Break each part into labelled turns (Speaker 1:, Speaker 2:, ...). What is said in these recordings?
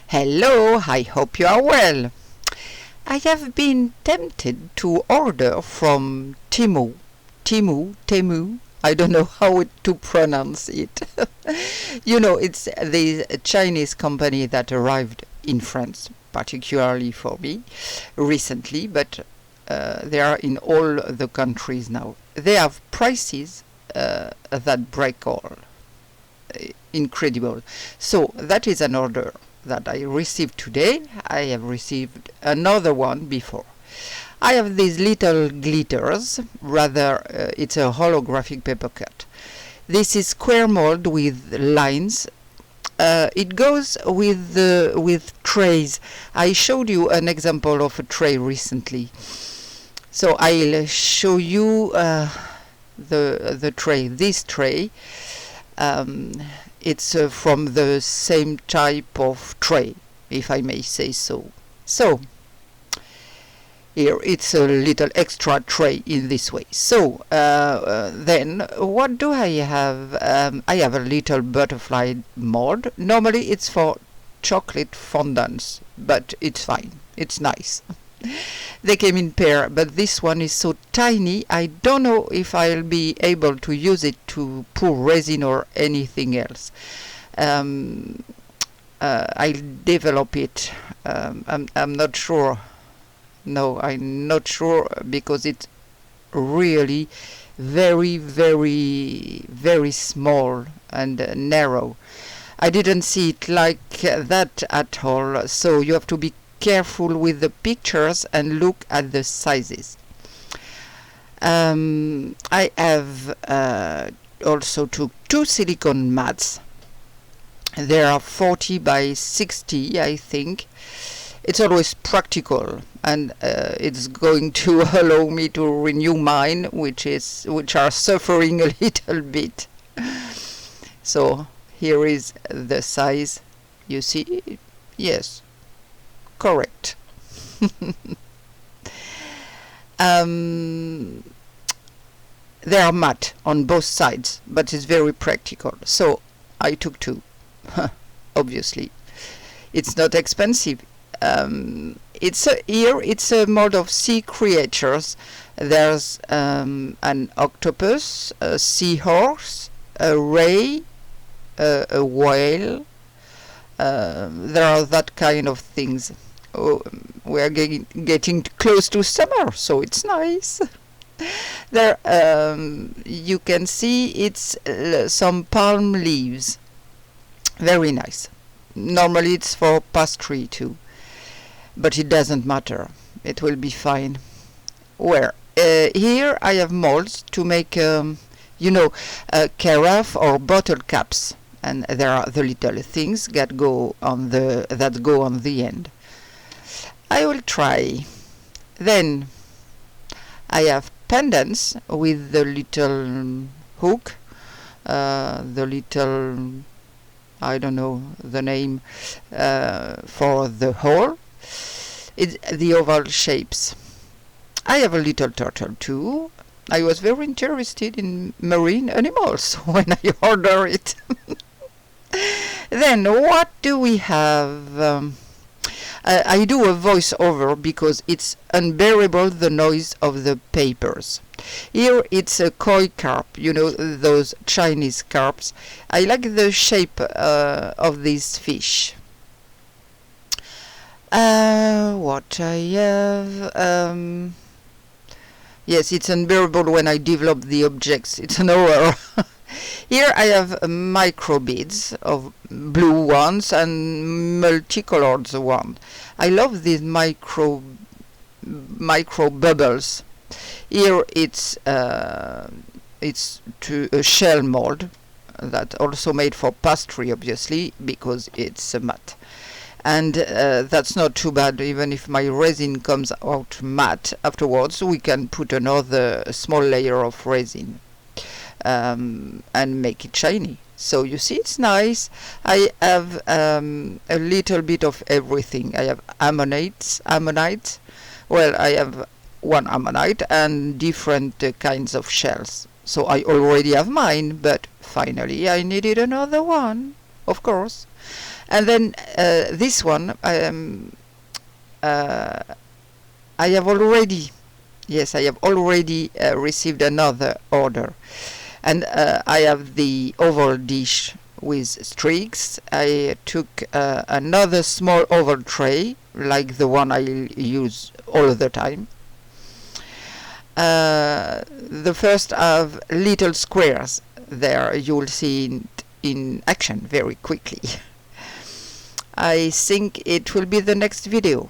Speaker 1: Hello, I hope you are well. I have been tempted to order from Temu. I don't know to pronounce it. It's the Chinese company that arrived in France, particularly for me, recently, but they are in all the countries now. They have prices that break all. Incredible. So that is an order that I received today. I have received another one before. I have these little glitters, it's a holographic paper cut. This is square mold with lines. It goes with trays. I showed you an example of a tray recently. So I'll show you the tray. This tray. It's from the same type of tray, if I may say so. So, here it's a little extra tray in this way. So, then what do I have? I have a little butterfly mold. Normally it's for chocolate fondants, but it's fine. It's nice. They came in pair, but this one is so tiny, I don't know if I'll be able to use it to pour resin or anything else. I'll develop it. I'm not sure. No, I'm not sure because it's really very, very, very small and narrow. I didn't see it like that at all, so you have to be careful with the pictures and look at the sizes. I have also took two silicone mats. They are 40 by 60, I think. It's always practical, and it's going to allow me to renew mine, which are suffering a little bit. So here is the size. You see? Yes. Correct. They are matte on both sides, but it's very practical. So I took two. Obviously, it's not expensive. It's a mold of sea creatures. There's an octopus, a seahorse, a ray, a whale. There are that kind of things. Oh, we are getting close to summer, so it's nice. There, you can see it's some palm leaves. Very nice. Normally it's for pastry too, but it doesn't matter. It will be fine. Here I have molds to make, carafe or bottle caps. And there are the little things that go on the end. I will try. Then I have pendants with the little hook, the little, I don't know the name, for the hole. It's the oval shapes. I have a little turtle too. I was very interested in marine animals when I ordered it. Then what do we have? I do a voice-over because it's unbearable, the noise of the papers. Here it's a koi carp, those Chinese carps. I like the shape of these fish. What I have... yes, it's unbearable when I develop the objects. It's an horror. Here I have micro beads of blue ones and multicolored ones. I love these micro bubbles. Here it's to a shell mold that also made for pastry, obviously, because it's a matte. And that's not too bad. Even if my resin comes out matte afterwards, we can put another small layer of resin. And make it shiny. So you see, it's nice. I have a little bit of everything. I have ammonites. Well, I have one ammonite and different kinds of shells. So I already have mine, but finally I needed another one, of course. And then this one, I have already, yes, I have already received another order. And I have the oval dish with streaks. I took another small oval tray, like the one I use all the time. The first have little squares. There you will see it in action very quickly. I think it will be the next video.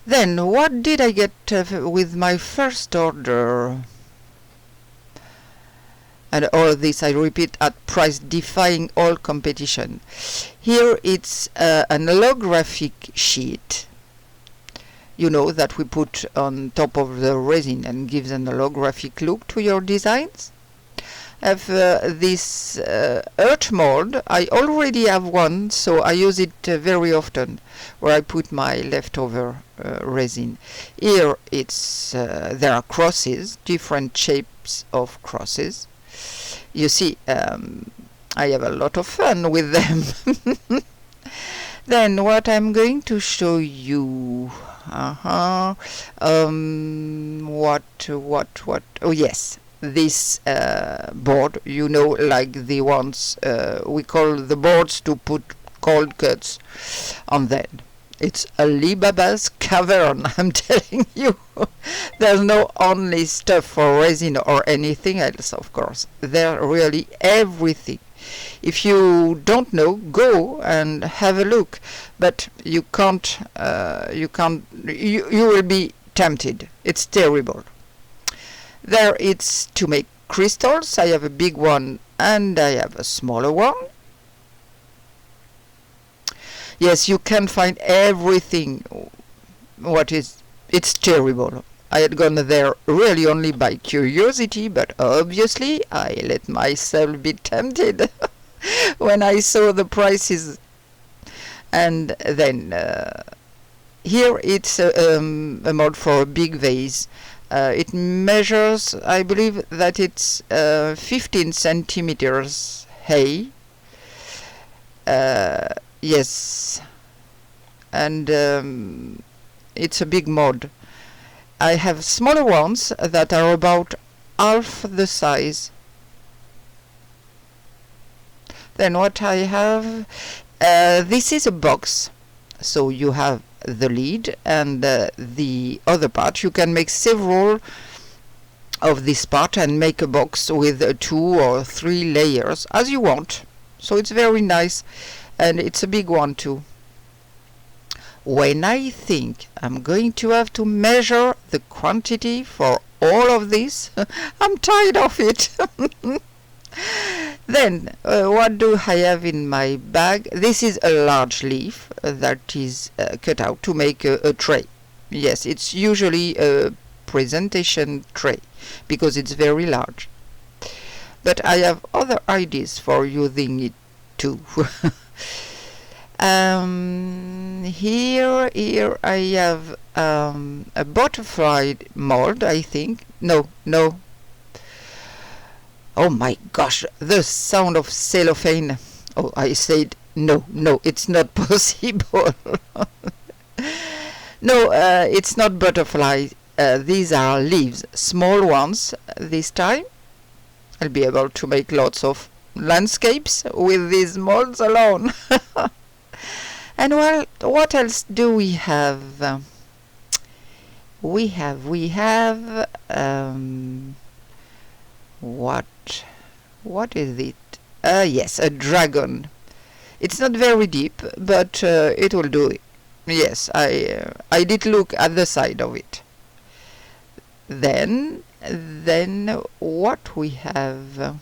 Speaker 1: Then what did I get with my first order? And all this, I repeat, at price defying all competition. Here it's an holographic sheet, you know, that we put on top of the resin and gives an holographic look to your designs. Have this earth mold. I already have one, so I use it very often, where I put my leftover resin. Here it's there are crosses, different shapes of crosses. You see, I have a lot of fun with them. Then what I'm going to show you, what, oh yes, this board, you know, like the ones we call the boards to put cold cuts on them. It's Alibaba's cavern, I'm telling you. There's no only stuff for resin or anything else, of course. They're really everything. If you don't know, go and have a look. But you can't, you will be tempted. It's terrible. There it's to make crystals. I have a big one and I have a smaller one. Yes, you can find everything. It's terrible. I had gone there really only by curiosity, but obviously I let myself be tempted when I saw the prices. And then here it's a mold for a big vase. It measures, I believe that it's 15 centimeters high. Yes, and it's a big mod. I have smaller ones that are about half the size. Then what I have, this is a box, so you have the lid and the other part. You can make several of this part and make a box with 2 or 3 layers as you want. So it's very nice. And it's a big one too. When I think I'm going to have to measure the quantity for all of this, I'm tired of it. Then, what do I have in my bag? This is a large leaf that is cut out to make a tray. Yes, it's usually a presentation tray because it's very large. But I have other ideas for using it too. Here I have a butterfly mold, I think. No. Oh my gosh, the sound of cellophane. Oh, I said no, it's not possible. No, it's not butterfly. These are leaves, small ones this time. I'll be able to make lots of landscapes with these molds alone. And well, what else do we have? We have what is it? Yes, a dragon. It's not very deep, but it will do it. Yes, I did look at the side of it. Then what we have?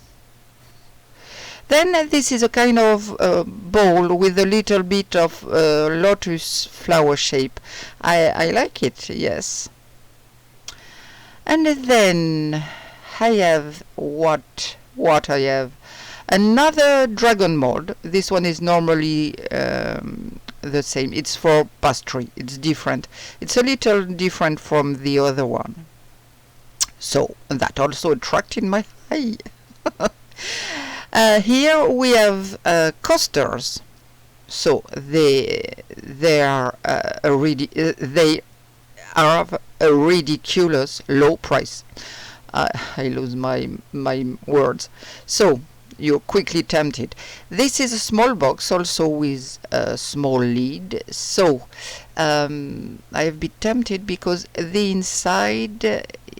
Speaker 1: Then this is a kind of bowl with a little bit of lotus flower shape. I like it, yes. And then I have what I have? Another dragon mold. This one is normally the same. It's for pastry. It's different. It's a little different from the other one. So that also attracted my eye. Here we have coasters. So they are they are a ridiculous low price. I lose my words. So you're quickly tempted. This is a small box, also with a small lid. So I have been tempted because the inside,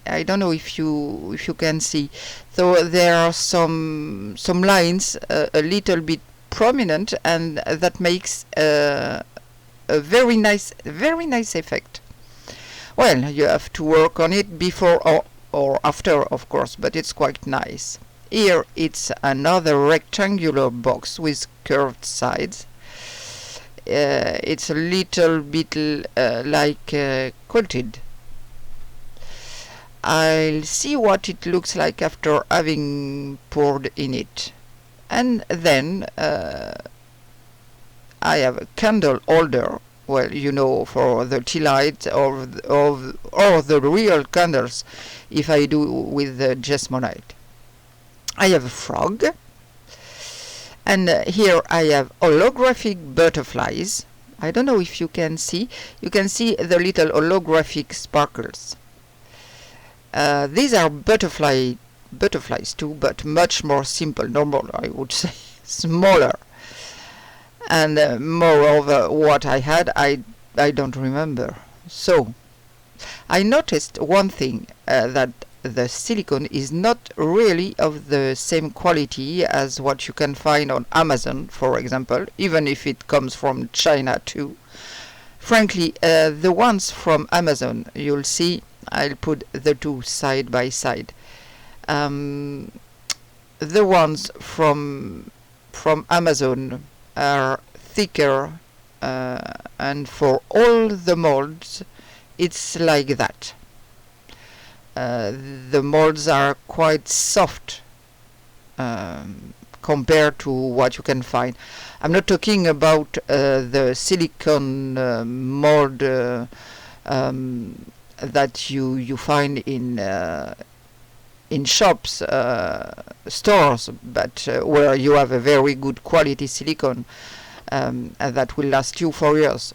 Speaker 1: I don't know if you can see. So there are some lines a little bit prominent, and that makes a very nice effect. Well, you have to work on it before or after, of course, but it's quite nice. Here it's another rectangular box with curved sides. It's a little bit like quilted. I'll see what it looks like after having poured in it. And then I have a candle holder. Well, you know, for the tea light or the real candles, if I do with the Jesmonite. I have a frog, and here I have holographic butterflies. I don't know if you can see. You can see the little holographic sparkles. These are butterflies too, but much more simple, normal, I would say, smaller. And moreover, what I had, I don't remember. So I noticed one thing, that the silicone is not really of the same quality as what you can find on Amazon, for example, even if it comes from China too. Frankly, the ones from Amazon, you'll see, I'll put the two side by side. The ones from Amazon are thicker, and for all the molds it's like that. The molds are quite soft compared to what you can find. I'm not talking about the silicone mold that you find in shops, stores, but where you have a very good quality silicone that will last you for years.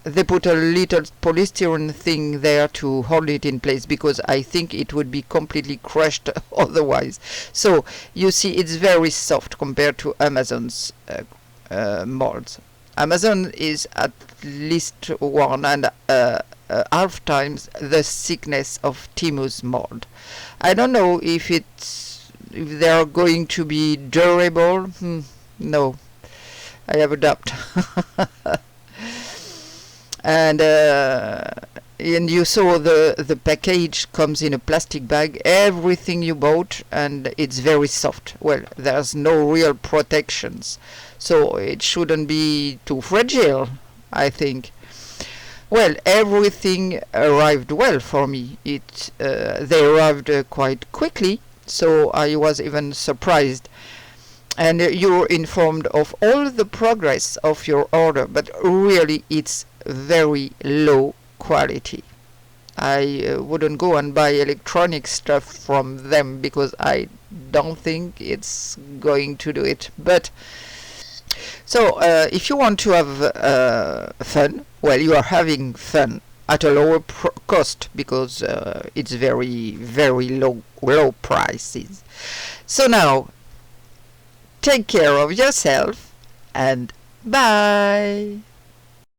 Speaker 1: They put a little polystyrene thing there to hold it in place, because I think it would be completely crushed otherwise. So you see, it's very soft compared to Amazon's molds. Amazon is at least 1.5 times the thickness of Temu's mold. I don't know if they are going to be durable. No, I have a doubt. And you saw the package comes in a plastic bag, everything you bought, and it's very soft. Well, there's no real protections, so it shouldn't be too fragile, I think. Well, everything arrived well for me. They arrived quite quickly, so I was even surprised. And you're informed of all the progress of your order, but really it's very low quality. I wouldn't go and buy electronic stuff from them, because I don't think it's going to do it. But so if you want to have fun, well, you are having fun at a lower cost, because it's very, very low prices. So now, take care of yourself, and bye.